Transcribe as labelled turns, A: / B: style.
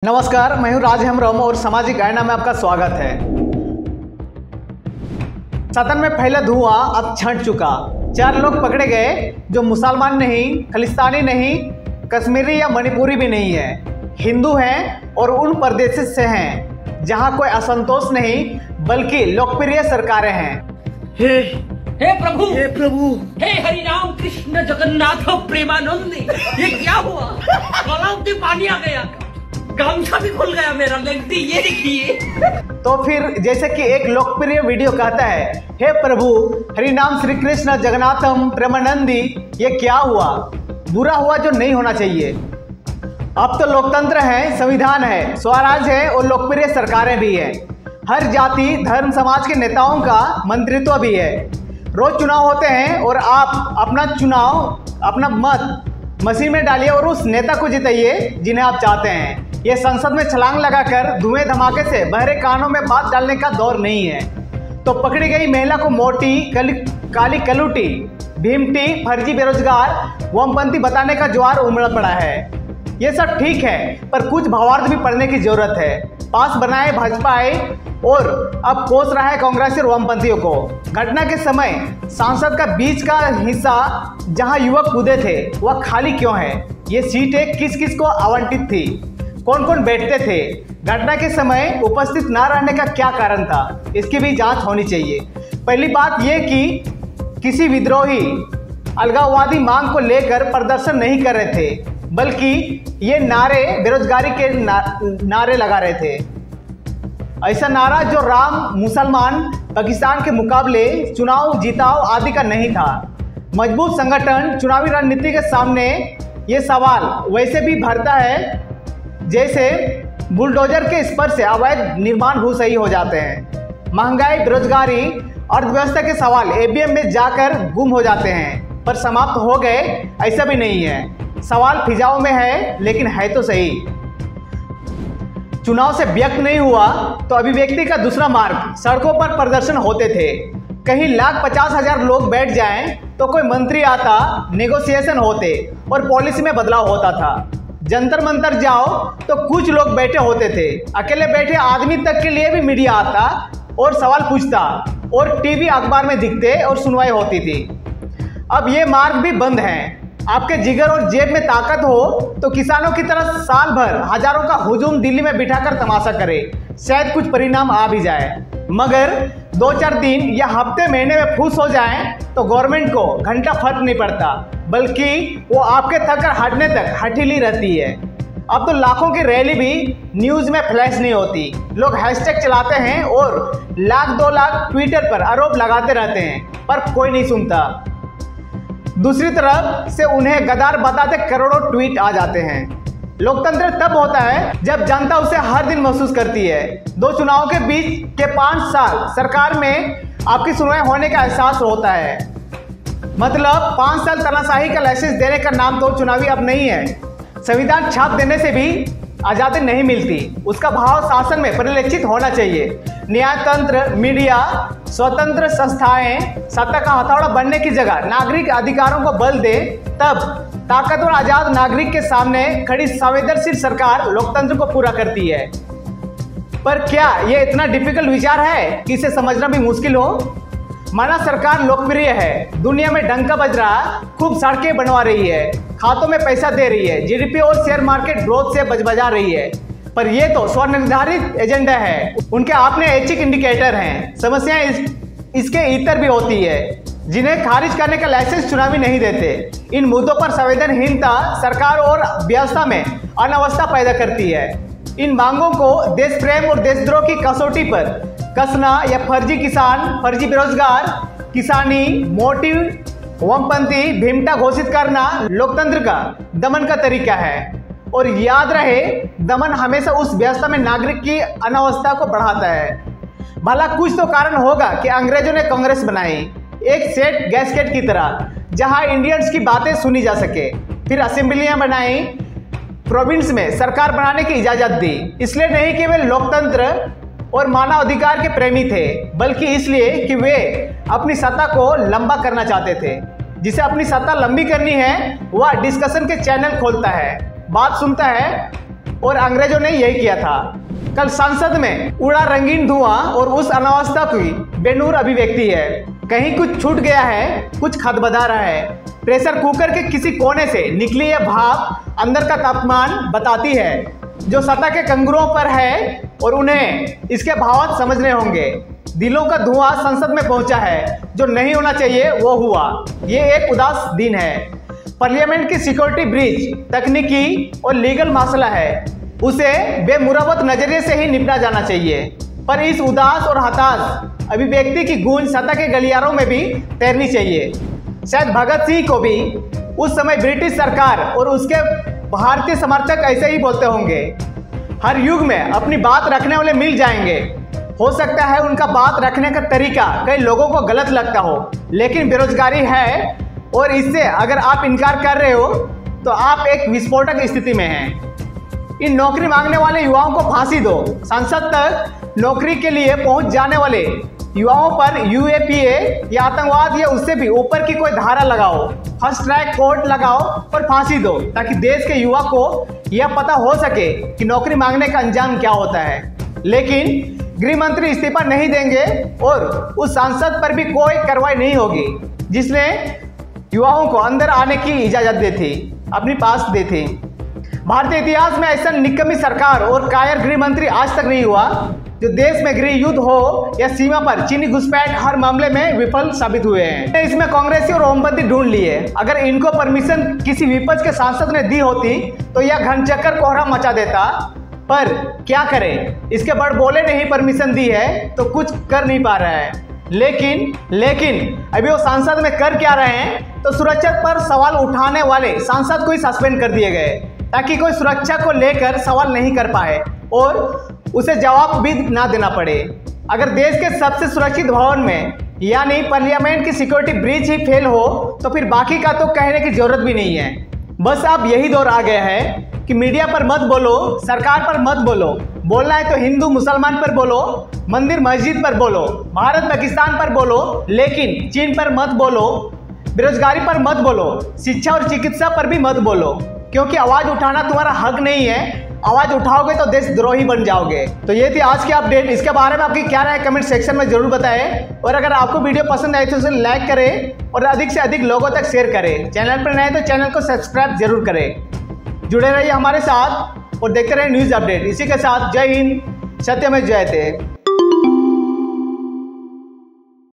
A: नमस्कार, मैं हूं राज हेम्ब्रम और सामाजिक आईना में आपका स्वागत है। सदन में फैला धुआं अब छंट चुका। 4 लोग पकड़े गए जो मुसलमान नहीं, खालिस्तानी नहीं, कश्मीरी या मणिपुरी भी नहीं है, हिंदू हैं और उन प्रदेशों से हैं जहां कोई असंतोष नहीं बल्कि लोकप्रिय सरकारें हैं।
B: हे प्रभु, हे हरि राम कृष्ण जगन्नाथ प्रेमानंद, ये क्या हुआ? गलाव के पानी आ गया, गामछा भी खुल गया मेरा, लगती ये देखिए।
A: तो फिर जैसे कि एक लोकप्रिय वीडियो कहता है, हे प्रभु हरि नाम श्री कृष्ण जगन्नाथम प्रेमानंदी, ये क्या हुआ? बुरा हुआ जो नहीं होना चाहिए। अब तो लोकतंत्र है, संविधान है, स्वराज है और लोकप्रिय सरकारें भी है। हर जाति धर्म समाज के नेताओं का मंत्रित्व भी है। रोज चुनाव होते हैं और आप अपना मत मशीन में डालिए और उस नेता को जिताइए जिन्हें आप चाहते हैं। ये संसद में छलांग लगाकर धुएं धमाके से बहरे कानों में बात डालने का दौर नहीं है। तो पकड़ी गई महिला को मोटी काली कलूटी, भीमटी, फर्जी बेरोजगार, वामपंथी बताने का ज्वार उमड़ पड़ा है। ये सब ठीक है, पर कुछ भावार्थ भी पढ़ने की जरूरत है। पास बनाए भाजपा आए और अब कोस रहा है कांग्रेस और वामपंथियों को। घटना के समय सांसद का बीच का हिस्सा जहां युवक कूदे थे वह खाली क्यों है? ये सीटें किस किस को आवंटित थी? कौन कौन बैठते थे? घटना के समय उपस्थित ना रहने का क्या कारण था? इसकी भी जांच होनी चाहिए। पहली बात यह कि किसी विद्रोही अलगाववादी मांग को लेकर प्रदर्शन नहीं कर रहे थे, बल्कि ये नारे बेरोजगारी के नारे लगा रहे थे। ऐसा नारा जो राम, मुसलमान, पाकिस्तान के मुकाबले, चुनाव जिताओ आदि का नहीं था। मजबूत संगठन चुनावी रणनीति के सामने ये सवाल वैसे भी भरता है जैसे बुलडोजर के स्पर्श से अवैध निर्माण भूसही हो जाते हैं। महंगाई, बेरोजगारी, अर्थव्यवस्था के सवाल ईवीएम में जाकर गुम हो जाते हैं, पर समाप्त हो गए ऐसा भी नहीं है। सवाल फिजाओं में है, लेकिन है तो सही। चुनाव से व्यक्त नहीं हुआ तो अभिव्यक्ति का दूसरा मार्ग सड़कों पर प्रदर्शन होते थे। कहीं 1,50,000 लोग बैठ जाएं तो कोई मंत्री आता, नेगोशिएशन होते और पॉलिसी में बदलाव होता था। जंतर मंतर जाओ तो कुछ लोग बैठे होते थे। अकेले बैठे आदमी तक के लिए भी मीडिया आता और सवाल पूछता और टीवी अखबार में दिखते और सुनवाई होती थी। अब ये मार्ग भी बंद हैं। आपके जिगर और जेब में ताकत हो तो किसानों की तरह साल भर हजारों का हुजूम दिल्ली में बिठाकर तमाशा करे, शायद कुछ परिणाम आ भी जाए। मगर 2-4 दिन या हफ्ते महीने में फूस हो जाए तो गवर्नमेंट को घंटा फर्क नहीं पड़ता, बल्कि वो आपके थक कर हटने तक हठीली रहती है। अब तो लाखों की रैली भी न्यूज में फ्लैश नहीं होती। लोग हैशटैग चलाते हैं और 1,00,000-2 लाख ट्विटर पर आरोप लगाते रहते हैं, पर कोई नहीं सुनता। दूसरी तरफ से उन्हें गद्दार बताते करोड़ों ट्वीट आ जाते हैं। लोकतंत्र तब होता है जब जनता उसे हर दिन महसूस करती है। 2 चुनावों के बीच के 5 साल सरकार में आपकी सुनवाई होने का एहसास होता है। मतलब 5 साल तानाशाही का लाइसेंस देने का नाम तो चुनावी अब नहीं है। संविधान छाप देने से भी आज़ादी नहीं मिलती, उसका भाव शासन में परिलक्षित होना चाहिए। न्यायतंत्र, मीडिया, स्वतंत्र संस्थाएं सत्ता का हथौड़ा बनने की जगह नागरिक अधिकारों को बल दे, तब ताकतवर आजाद नागरिक के सामने खड़ी संवेदनशील सरकार लोकतंत्र को पूरा करती है। पर क्या ये इतना डिफिकल्ट विचार है कि इसे समझना भी मुश्किल हो? माना सरकार लोकप्रिय है, दुनिया में डंका बज रहा, खूब सड़कें बनवा रही है, खातों में पैसा दे रही है, जीडीपी और शेयर मार्केट ग्रोथ से बजा रही है, पर ये तो स्वनिर्धारित एजेंडा है। उनके अपने ऐच्छिक इंडिकेटर हैं। समस्याएं इसके इतर भी होती है, जिन्हें खारिज करने का लाइसेंस चुनावी नहीं देते। इन मुद्दों पर संवेदनहीनता सरकार और व्यवस्था में अनावस्था पैदा करती है। इन मांगों को देश प्रेम और देशद्रोह की कसौटी पर कसना या फर्जी किसान, फर्जी बेरोजगार, किसानी, मोटी, वामपंथी, भीमटा घोषित करना लोकतंत्र का दमन का तरीका है। और याद रहे, दमन हमेशा उस व्यवस्था में नागरिक की अनावस्था को बढ़ाता है। भला कुछ तो कारण होगा कि अंग्रेजों ने कांग्रेस बनाई, एक सेट गैसकेट की तरह, जहां इंडियंस की बातें सुनी जा सके। फिर असेंबलियां बनाई, प्रोविंस में सरकार बनाने की इजाजत दी। इसलिए नहीं कि वे लोकतंत्र और मानवाधिकार के प्रेमी थे, बल्कि इसलिए कि वे अपनी सत्ता को लंबा करना चाहते थे। जिसे अपनी सत्ता लंबी करनी है वह डिस्कशन के चैनल खोलता है, बात सुनता है और अंग्रेजों ने यही किया था। कल संसद में उड़ा रंगीन धुआं और उस अनावस्था की बेनूर अभिव्यक्ति है। कहीं कुछ छूट गया है, कुछ खदबदा रहा है। प्रेशर कुकर के किसी कोने से निकली यह भाप अंदर का तापमान बताती है, जो सतह के कंगुरों पर है और उन्हें इसके भावार्थ समझने होंगे। दिलों का धुआं संसद में पहुंचा है, जो नहीं होना चाहिए वो हुआ। ये एक उदास दिन है। पार्लियामेंट की सिक्योरिटी ब्रीच तकनीकी और लीगल मसला है, उसे बेमुरवत नजरिए से ही निपटा जाना चाहिए। पर इस उदास और हताश अभिव्यक्ति की गूंज सतह के गलियारों में भी तैरनी चाहिए। शायद भगत सिंह को भी उस समय ब्रिटिश सरकार और उसके भारतीय समर्थक ऐसे ही बोलते होंगे। हर युग में अपनी बात रखने वाले मिल जाएंगे। हो सकता है उनका बात रखने का तरीका कई लोगों को गलत लगता हो, लेकिन बेरोजगारी है और इससे अगर आप इनकार कर रहे हो तो आप एक विस्फोटक स्थिति में हैं। इन नौकरी मांगने वाले युवाओं को फांसी दो। संसद तक नौकरी के लिए पहुंच जाने वाले युवाओं पर यूएपीए या आतंकवाद या उससे भी ऊपर की कोई धारा लगाओ, फर्स्ट ट्रैक कोर्ट लगाओ और फांसी दो, ताकि देश के युवा को यह पता हो सके कि नौकरी मांगने का अंजाम क्या होता है। लेकिन गृह मंत्री इस्तीफा नहीं देंगे और उस सांसद पर भी कोई कार्रवाई नहीं होगी जिसने युवाओं को अंदर आने की इजाजत दी थी, अपनी पास दी थी। भारतीय इतिहास में ऐसा निकम्मी सरकार और कायर गृह मंत्री आज तक नहीं हुआ जो देश में गृह युद्ध हो या सीमा पर चीनी घुसपैठ हर मामले में विफल साबित हुए हैं। इसमें कांग्रेसी और ओमपंथी ढूंढ लिए। अगर इनको परमिशन किसी विपक्ष के सांसद ने दी होती तो यह घनचक्कर कोहरा मचा देता, पर क्या करें, इसके बड़ बोले ने ही परमिशन दी है तो कुछ कर नहीं पा रहा है। लेकिन अभी वो सांसद में कर क्या रहे हैं, तो सुरक्षा पर सवाल उठाने वाले सांसद को ही सस्पेंड कर दिए गए ताकि कोई सुरक्षा को लेकर सवाल नहीं कर पाए और उसे जवाब भी ना देना पड़े। अगर देश के सबसे सुरक्षित भवन में यानी पार्लियामेंट की सिक्योरिटी ब्रीच ही फेल हो तो फिर बाकी का तो कहने की जरूरत भी नहीं है। बस अब यही दौर आ गया है कि मीडिया पर मत बोलो, सरकार पर मत बोलो, बोलना है तो हिंदू मुसलमान पर बोलो, मंदिर मस्जिद पर बोलो, भारत पाकिस्तान पर बोलो, लेकिन चीन पर मत बोलो, बेरोजगारी पर मत बोलो, शिक्षा और चिकित्सा पर भी मत बोलो, क्योंकि आवाज उठाना तुम्हारा हक नहीं है। आवाज उठाओगे तो देशद्रोही बन जाओगे। तो ये थी आज की अपडेट। इसके बारे में आपकी क्या राय है कमेंट सेक्शन में जरूर बताएं और अगर आपको वीडियो पसंद आए तो उसे लाइक करें और अधिक से अधिक लोगों तक शेयर करें। चैनल पर नए तो चैनल को सब्सक्राइब जरूर करें। जुड़े रहिए हमारे साथ और देखते रहिए न्यूज़ अपडेट। इसी के साथ जय हिंद, सत्यमेव जयते।